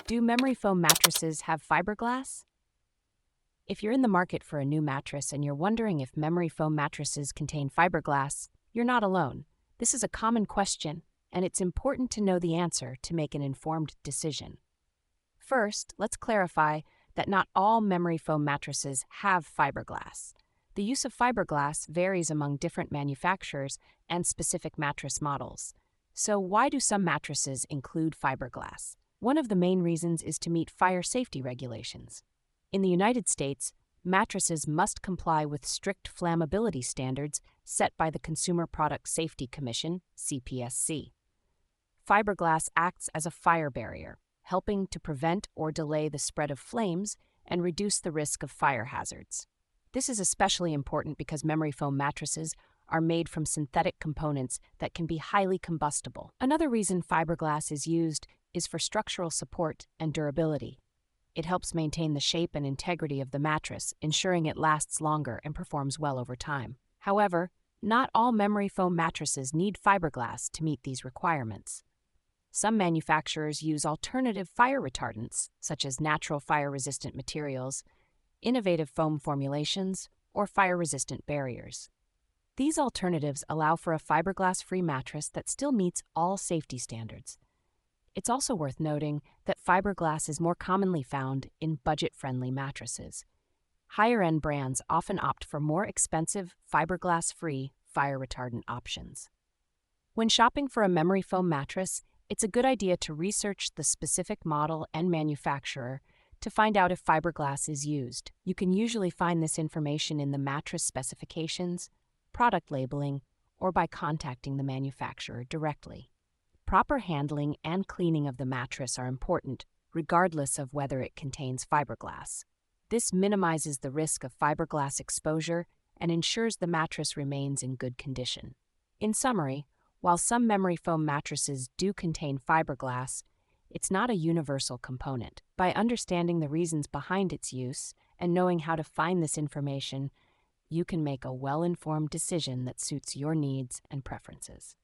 Do memory foam mattresses have fiberglass? If you're in the market for a new mattress and you're wondering if memory foam mattresses contain fiberglass, you're not alone. This is a common question, and it's important to know the answer to make an informed decision. First, let's clarify that not all memory foam mattresses have fiberglass. The use of fiberglass varies among different manufacturers and specific mattress models. So, why do some mattresses include fiberglass? One of the main reasons is to meet fire safety regulations. In the United States, mattresses must comply with strict flammability standards set by the Consumer Product Safety Commission, CPSC. Fiberglass acts as a fire barrier, helping to prevent or delay the spread of flames and reduce the risk of fire hazards. This is especially important because memory foam mattresses are made from synthetic components that can be highly combustible. Another reason fiberglass is used is for structural support and durability. It helps maintain the shape and integrity of the mattress, ensuring it lasts longer and performs well over time. However, not all memory foam mattresses need fiberglass to meet these requirements. Some manufacturers use alternative fire retardants, such as natural fire-resistant materials, innovative foam formulations, or fire-resistant barriers. These alternatives allow for a fiberglass-free mattress that still meets all safety standards. It's also worth noting that fiberglass is more commonly found in budget-friendly mattresses. Higher-end brands often opt for more expensive, fiberglass-free, fire-retardant options. When shopping for a memory foam mattress, it's a good idea to research the specific model and manufacturer to find out if fiberglass is used. You can usually find this information in the mattress specifications, product labeling, or by contacting the manufacturer directly. Proper handling and cleaning of the mattress are important, regardless of whether it contains fiberglass. This minimizes the risk of fiberglass exposure and ensures the mattress remains in good condition. In summary, while some memory foam mattresses do contain fiberglass, it's not a universal component. By understanding the reasons behind its use and knowing how to find this information, you can make a well-informed decision that suits your needs and preferences.